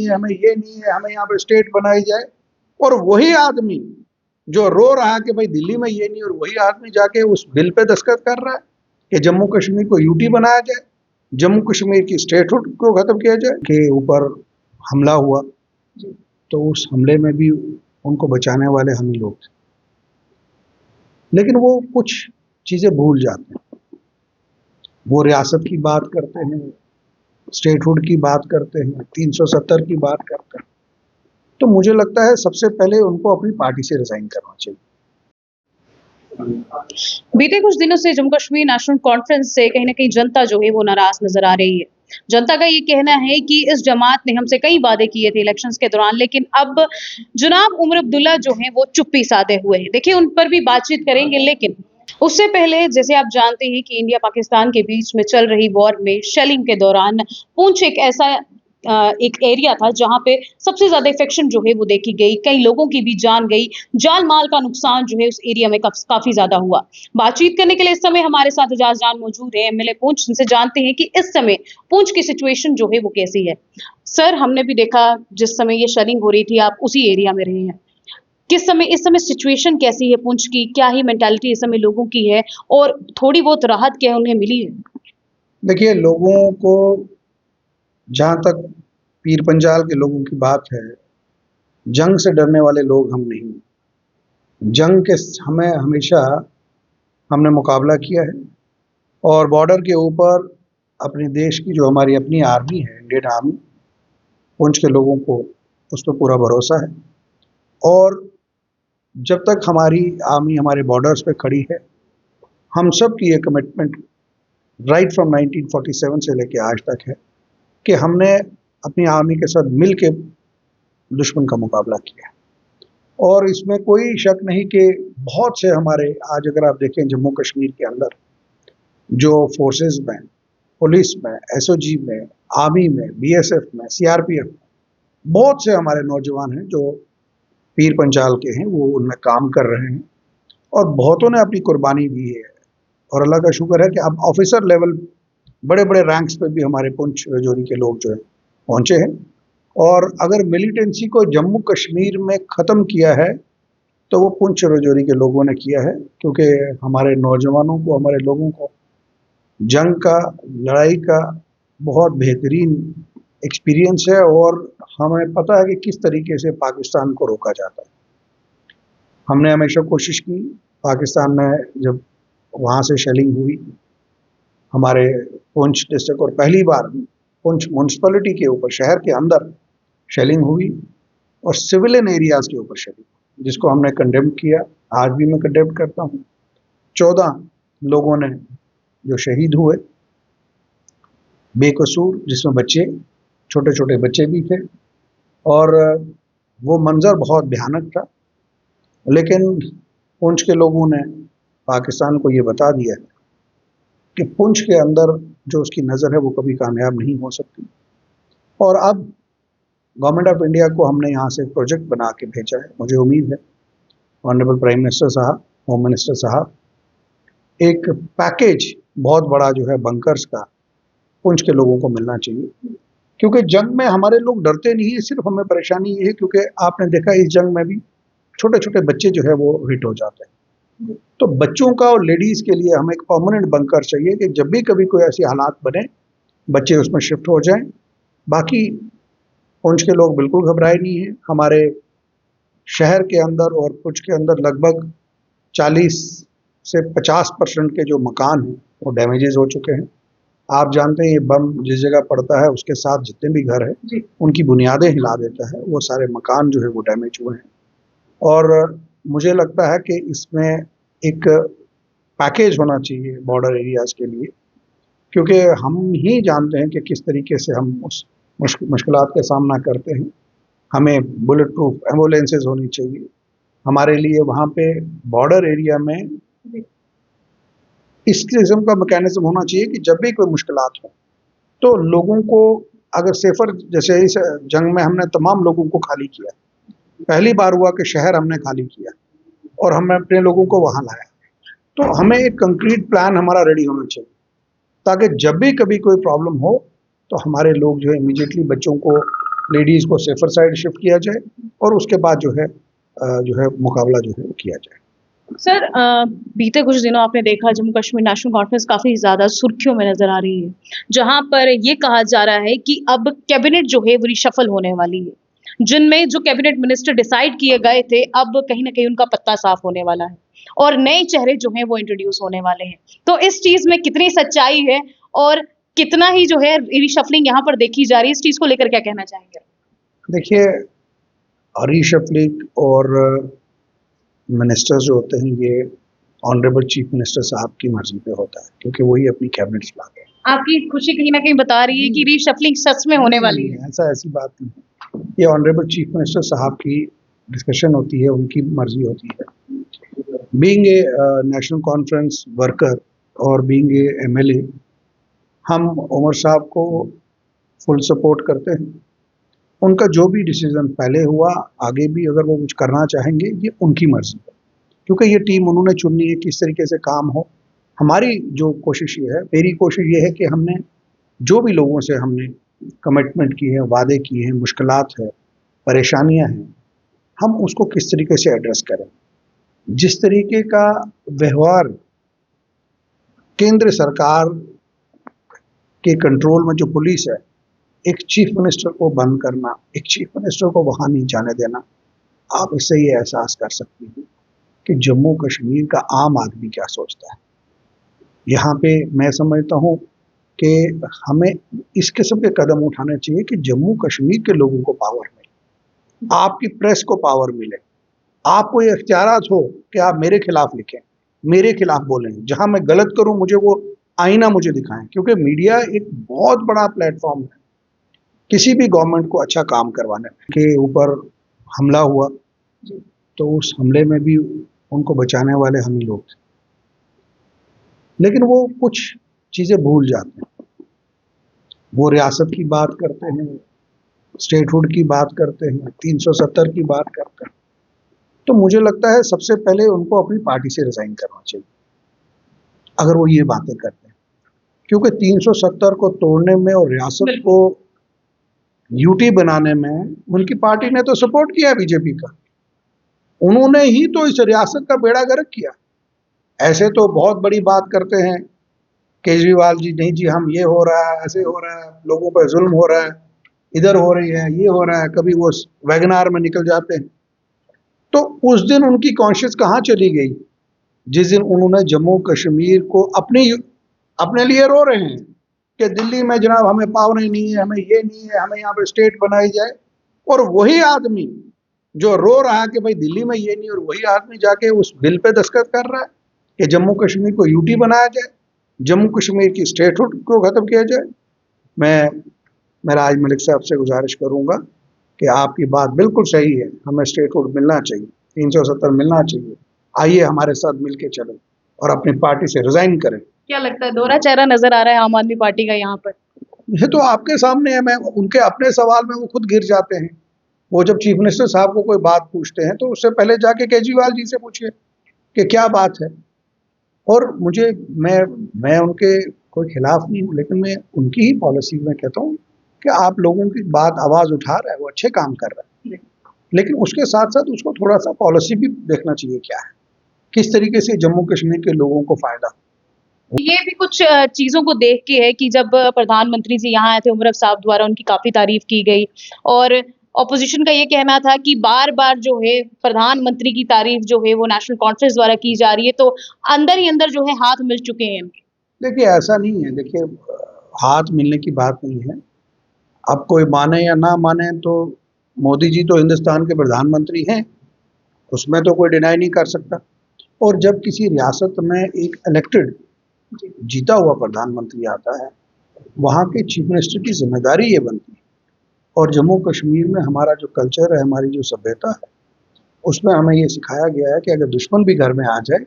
है, हमें ये नहीं है, हमें यहाँ पे स्टेट बनाई जाए। और वही आदमी जो रो रहा है कि भाई दिल्ली में ये नहीं, और वही आदमी जाके उस बिल पे दस्तखत कर रहा है कि जम्मू कश्मीर को यूटी बनाया जाए, जम्मू कश्मीर की स्टेटहुड को खत्म किया जाए। के ऊपर हमला हुआ तो उस हमले में भी उनको बचाने वाले हम ही लोग थे, लेकिन वो कुछ चीजें भूल जाते हैं। वो रियासत की बात करते हैं, स्टेटहुड की बात करते हैं, 370 की बात करते हैं। तो मुझे लगता है सबसे पहले उनको अपनी पार्टी से रिजाइन करना चाहिए। बीते कुछ दिनों से जम्मू कश्मीर नेशनल कॉन्फ्रेंस से कहीं ना कहीं जनता जो है वो नाराज नजर आ रही है। जनता का ये कहना है कि इस जमात ने हमसे कई वादे किए थे इलेक्शंस के दौरान, लेकिन अब जनाब उमर अब्दुल्ला जो हैं वो चुप्पी साधे हुए हैं। देखिए उन पर भी बातचीत करेंगे, लेकिन उससे पहले जैसे आप जानते हैं कि इंडिया पाकिस्तान के बीच में चल रही वॉर में शेलिंग के दौरान पुंछ एक ऐसा एक एरिया था जहां पे सबसे ज्यादा इफेक्शन जो है वो देखी गई, कई लोगों की भी जान गई, जान माल का नुकसान जो है उस एरिया में काफी ज्यादा हुआ। बातचीत करने के लिए इस समय हमारे साथ एजाज जान मौजूद है, एमएलए पुंछ, जिनसे जानते हैं कि इस समय पुंछ की सिचुएशन जो है वो कैसी है। सर, हमने भी देखा जिस समय ये शेलिंग हो रही थी आप उसी एरिया में रहे हैं, किस समय इस समय सिचुएशन कैसी है पुंछ की, क्या ही मेंटालिटी इस समय लोगों की है और थोड़ी बहुत राहत क्या उन्हें मिली है? देखिए, लोगों को जहाँ तक पीर पंजाल के लोगों की बात है, जंग से डरने वाले लोग हम नहीं। जंग के हमें हमेशा हमने मुकाबला किया है, और बॉर्डर के ऊपर अपने देश की जो हमारी अपनी आर्मी है, इंडियन आर्मी, पुंछ के लोगों को उस पर पूरा भरोसा है। और जब तक हमारी आर्मी हमारे बॉर्डर्स पे खड़ी है, हम सब की ये कमिटमेंट राइट फ्रॉम 1947 से लेके आज तक है कि हमने अपनी आर्मी के साथ मिल के दुश्मन का मुकाबला किया। और इसमें कोई शक नहीं कि बहुत से हमारे, आज अगर आप देखें जम्मू कश्मीर के अंदर जो फोर्सेस में, पुलिस में, एसओजी में, आर्मी में, बीएसएफ में, सीआरपीएफ में, बहुत से हमारे नौजवान हैं जो पीर पंचाल के हैं, वो उनमें काम कर रहे हैं, और बहुतों ने अपनी कुर्बानी दी है। और अल्लाह का शुक्र है कि अब ऑफिसर लेवल, बड़े बड़े रैंक्स पे भी हमारे पुंछ रजौरी के लोग जो है पहुंचे हैं। और अगर मिलिटेंसी को जम्मू कश्मीर में ख़त्म किया है तो वो पुंछ रजौरी के लोगों ने किया है, क्योंकि हमारे नौजवानों को, हमारे लोगों को जंग का, लड़ाई का बहुत बेहतरीन एक्सपीरियंस है, और हमें पता है कि किस तरीके से पाकिस्तान को रोका जाता है। हमने हमेशा कोशिश की, पाकिस्तान में जब वहाँ से शेलिंग हुई हमारे पुंछ डिस्ट्रिक्ट, और पहली बार पुंछ म्यूनसिपैलिटी के ऊपर, शहर के अंदर शेलिंग हुई, और सिविलियन एरियाज़ के ऊपर शेलिंग, जिसको हमने कंडेम किया। आज भी मैं कंडेम करता हूँ। 14 लोगों ने जो शहीद हुए बेकसूर, जिसमें बच्चे, छोटे छोटे बच्चे भी थे, और वो मंजर बहुत भयानक था। लेकिन पुंछ के लोगों ने पाकिस्तान को ये बता दिया कि पुंछ के अंदर जो उसकी नज़र है वो कभी कामयाब नहीं हो सकती। और अब गवर्नमेंट ऑफ इंडिया को हमने यहाँ से एक प्रोजेक्ट बना के भेजा है। मुझे उम्मीद है ऑनरेबल प्राइम मिनिस्टर साहब, होम मिनिस्टर साहब, एक पैकेज बहुत बड़ा जो है बंकर्स का पुंछ के लोगों को मिलना चाहिए, क्योंकि जंग में हमारे लोग डरते नहीं है। सिर्फ हमें परेशानी ये है क्योंकि आपने देखा इस जंग में भी छोटे छोटे बच्चे जो है वो हिट हो जाते हैं। तो बच्चों का और लेडीज़ के लिए हमें एक परमानेंट बंकर चाहिए कि जब भी कभी कोई ऐसी हालात बने, बच्चे उसमें शिफ्ट हो जाएं। बाकी पुंछ के लोग बिल्कुल घबराए नहीं हैं। हमारे शहर के अंदर और पुंछ के अंदर लगभग 40 से 50% के जो मकान हैं वो डैमेजेस हो चुके हैं। आप जानते हैं ये बम जिस जगह पड़ता है उसके साथ जितने भी घर हैं उनकी बुनियादें हिला देता है। वो सारे मकान जो है वो डैमेज हुए हैं, और मुझे लगता है कि इसमें एक पैकेज होना चाहिए बॉर्डर एरियाज़ के लिए, क्योंकि हम ही जानते हैं कि किस तरीके से हम उस मुश्किलात का सामना करते हैं। हमें बुलेट प्रूफ एम्बुलेंसेज होनी चाहिए हमारे लिए वहाँ पे बॉर्डर एरिया में। इस किस्म का मैकेनिज्म होना चाहिए कि जब भी कोई मुश्किलात हो तो लोगों को, अगर सेफर, जैसे इस जंग में हमने तमाम लोगों को खाली किया, पहली बार हुआ कि शहर हमने खाली किया और हमने अपने लोगों को वहाँ लाया। तो हमें एक कंक्रीट प्लान हमारा रेडी होना चाहिए, ताकि जब भी कभी कोई प्रॉब्लम हो तो हमारे लोग जो है इमीडिएटली बच्चों को लेडीज़ को सेफर साइड शिफ्ट किया जाए और उसके बाद जो है मुकाबला जो है वो किया जाए। सर बीते कुछ दिनों आपने देखा जम्मू कश्मीर नेशनल कॉन्फ्रेंस काफी ज्यादा सुर्खियों में नजर आ रही है, जहां पर ये कहा जा रहा है कि अब कैबिनेट जो है वो रिशफल होने वाली है, जिनमें जो कैबिनेट मिनिस्टर डिसाइड किए गए थे अब कहीं ना कहीं उनका पत्ता साफ होने वाला है और नए चेहरे जो हैं वो इंट्रोड्यूस होने वाले हैं। तो इस चीज में कितनी सच्चाई है और कितना ही जो है रिशफलिंग यहाँ पर देखी जा रही है, इस चीज को लेकर क्या कहना चाहेंगे? देखिए, रीशफलिंग और मिनिस्टर्स जो होते हैं ये ऑनरेबल चीफ मिनिस्टर साहब की मर्जी पे होता है, क्योंकि वही अपनी कैबिनेट चलाते हैं। आपकी खुशी कहीं ना कहीं बता रही है कि रिशफलिंग सच में होने वाली है। ऐसी बात नहीं है, ये ऑनरेबल चीफ मिनिस्टर साहब की डिस्कशन होती है, उनकी मर्जी होती है। Being a national conference worker और बीइंग ए एमएलए, हम उमर साहब को फुल सपोर्ट करते हैं। उनका जो भी डिसीजन पहले हुआ, आगे भी अगर वो कुछ करना चाहेंगे, ये उनकी मर्जी है, क्योंकि ये टीम उन्होंने चुननी है किस तरीके से काम हो। हमारी जो कोशिश ये है, मेरी कोशिश ये है कि हमने जो भी लोगों से हमने कमिटमेंट की है, वादे किए हैं, मुश्किलात है, परेशानियां हैं, हम उसको किस तरीके से एड्रेस करें। जिस तरीके का व्यवहार केंद्र सरकार के कंट्रोल में जो पुलिस है, एक चीफ मिनिस्टर को बंद करना, एक चीफ मिनिस्टर को वहाँ नहीं जाने देना, आप इससे ये एहसास कर सकती हैं कि जम्मू कश्मीर का आम आदमी क्या सोचता है। यहाँ पे मैं समझता हूँ कि हमें इस किस्म के कदम उठाने चाहिए कि जम्मू कश्मीर के लोगों को पावर मिले, आपकी प्रेस को पावर मिले, आपको ये इख्तियारात हो कि आप मेरे खिलाफ लिखें, मेरे खिलाफ बोलें, जहाँ मैं गलत करूँ मुझे वो आईना मुझे दिखाएं, क्योंकि मीडिया एक बहुत बड़ा प्लेटफॉर्म है किसी भी गवर्नमेंट को अच्छा काम करवाने के ऊपर हमला हुआ, तो उस हमले में भी उनको बचाने वाले हम ही लोग थे, लेकिन वो कुछ चीज़ें भूल जाते हैं। वो रियासत की बात करते हैं, स्टेटहुड की बात करते हैं, 370 की बात करते हैं। तो मुझे लगता है सबसे पहले उनको अपनी पार्टी से रिजाइन करना चाहिए अगर वो ये बातें करते हैं, क्योंकि 370 को तोड़ने में और रियासत को यूटी बनाने में उनकी पार्टी ने तो सपोर्ट किया बीजेपी का, उन्होंने ही तो इस रियासत का बेड़ा गर्क किया। ऐसे तो बहुत बड़ी बात करते हैं केजरीवाल जी, नहीं जी हम ये हो रहा है, ऐसे हो रहा है, लोगों पर जुल्म हो रहा है, इधर हो रही है, ये हो रहा है, कभी वो वैगनार में निकल जाते हैं। तो उस दिन उनकी कॉन्शियस कहाँ चली गई जिस दिन उन्होंने जम्मू कश्मीर को अपने लिए रो रहे हैं कि दिल्ली में जनाब हमें पावर ही नहीं है, हमें ये नहीं है, हमें यहाँ पे स्टेट बनाई जाए, और वही आदमी जो रो रहा है कि भाई दिल्ली में ये नहीं, और वही आदमी जाके उस बिल पे दस्तखत कर रहा है कि जम्मू कश्मीर को यूटी बनाया जाए, जम्मू कश्मीर की स्टेटहुड को खत्म किया जाए। मैं राज मलिक साहब से गुजारिश करूंगा कि आपकी बात बिल्कुल सही है, हमें स्टेटहुड मिलना चाहिए, 370 मिलना चाहिए, आइए हमारे साथ मिल के चलें और अपनी पार्टी से रिजाइन करें। क्या लगता है दोहरा चेहरा नजर आ रहा है आम आदमी पार्टी का यहाँ पर? ये तो आपके सामने है, मैं उनके अपने सवाल में वो खुद गिर जाते हैं। वो जब चीफ मिनिस्टर साहब को कोई बात पूछते हैं तो उससे पहले जाके केजरीवाल जी से पूछिए कि क्या बात है। और मुझे मैं उनके कोई खिलाफ नहीं हूँ, लेकिन मैं उनकी ही पॉलिसी में कहता हूँ कि आप लोगों की बात आवाज़ उठा रहा है, वो अच्छे काम कर रहा है, लेकिन उसके साथ साथ उसको थोड़ा सा पॉलिसी भी देखना चाहिए क्या है, किस तरीके से जम्मू कश्मीर के लोगों को फ़ायदा। ये भी कुछ चीजों को देख के है कि जब प्रधानमंत्री जी यहाँ आए थे उमर साहब द्वारा उनकी काफी तारीफ की गई और ऑपोजिशन का ये कहना था कि बार बार जो है प्रधानमंत्री की तारीफ जो है वो नेशनल कॉन्फ्रेंस द्वारा की जा रही है, तो अंदर ही अंदर जो है हाथ मिल चुके हैं इनके। देखिए ऐसा नहीं है, देखिए हाथ मिलने की बात नहीं है। अब कोई माने या ना माने तो मोदी जी तो हिंदुस्तान के प्रधानमंत्री हैं, उसमें तो कोई डिनाई नहीं कर सकता। और जब किसी रियासत में एक इलेक्टेड जीता हुआ प्रधानमंत्री आता है, वहाँ के चीफ मिनिस्टर की जिम्मेदारी ये बनती है। और जम्मू कश्मीर में हमारा जो कल्चर है, हमारी जो सभ्यता है, उसमें हमें ये सिखाया गया है कि अगर दुश्मन भी घर में आ जाए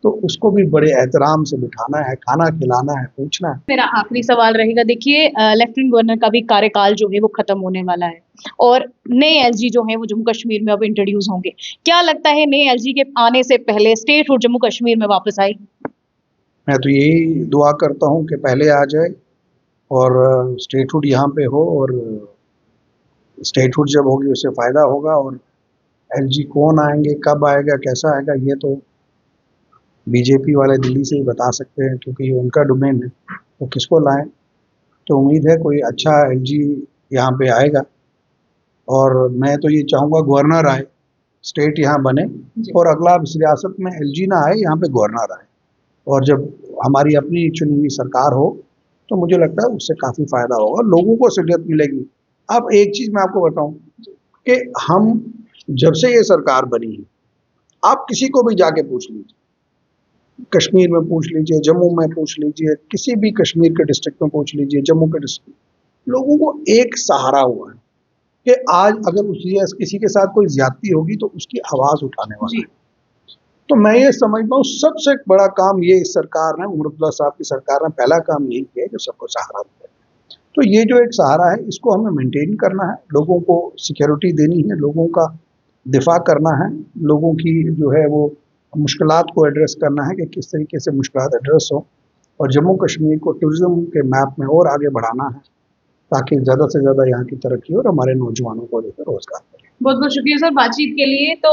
तो उसको भी बड़े एहतराम से बिठाना है, खाना खिलाना है, पूछना है। मेरा आखिरी सवाल रहेगा, देखिए लेफ्टिनेंट गवर्नर का भी कार्यकाल जो है वो खत्म होने वाला है और नए एलजी जो है वो जम्मू कश्मीर में अब इंट्रोड्यूस होंगे। क्या लगता है नए एलजी के आने से पहले स्टेटहुड जम्मू कश्मीर में वापस आई? मैं तो यही दुआ करता हूँ कि पहले आ जाए और स्टेटहुड यहाँ पे हो और स्टेटहुड जब होगी उससे फ़ायदा होगा। और एलजी कौन आएंगे, कब आएगा, कैसा आएगा, ये तो बीजेपी वाले दिल्ली से ही बता सकते हैं, क्योंकि ये उनका डोमेन है, वो किसको लाएं। तो उम्मीद है कोई अच्छा एलजी यहाँ पे आएगा, और मैं तो ये चाहूँगा गवर्नर आए, स्टेट यहाँ बने, और अगला इस रियासत में एलजी ना आए, यहाँ पे गवर्नर आए। और जब हमारी अपनी चुनी हुई सरकार हो तो मुझे लगता है उससे काफ़ी फ़ायदा होगा, लोगों को सहूलियत मिलेगी। अब एक चीज़ मैं आपको बताऊं कि हम जब से ये सरकार बनी है, आप किसी को भी जाके पूछ लीजिए, कश्मीर में पूछ लीजिए, जम्मू में पूछ लीजिए, किसी भी कश्मीर के डिस्ट्रिक्ट में पूछ लीजिए, जम्मू के डिस्ट्रिक्ट, लोगों को एक सहारा हुआ है कि आज अगर किसी के साथ कोई ज्यादती होगी तो उसकी आवाज़ उठाने वाला है। तो मैं ये समझता हूँ सबसे बड़ा काम ये इस सरकार ने, उमर अब्दुल्ला साहब की सरकार ने पहला काम यही किया जो सबको सहारा दिया। तो ये जो एक सहारा है इसको हमें मेंटेन करना है, लोगों को सिक्योरिटी देनी है, लोगों का दिफा करना है, लोगों की जो है वो मुश्किलात को एड्रेस करना है कि किस तरीके से मुश्किलात एड्रेस हो, और जम्मू कश्मीर को टूरिज्म के मैप में और आगे बढ़ाना है ताकि ज़्यादा से ज़्यादा यहाँ की तरक्की हो और हमारे नौजवानों को जो है रोजगार मिले। बहुत बहुत शुक्रिया सर बातचीत के लिए। तो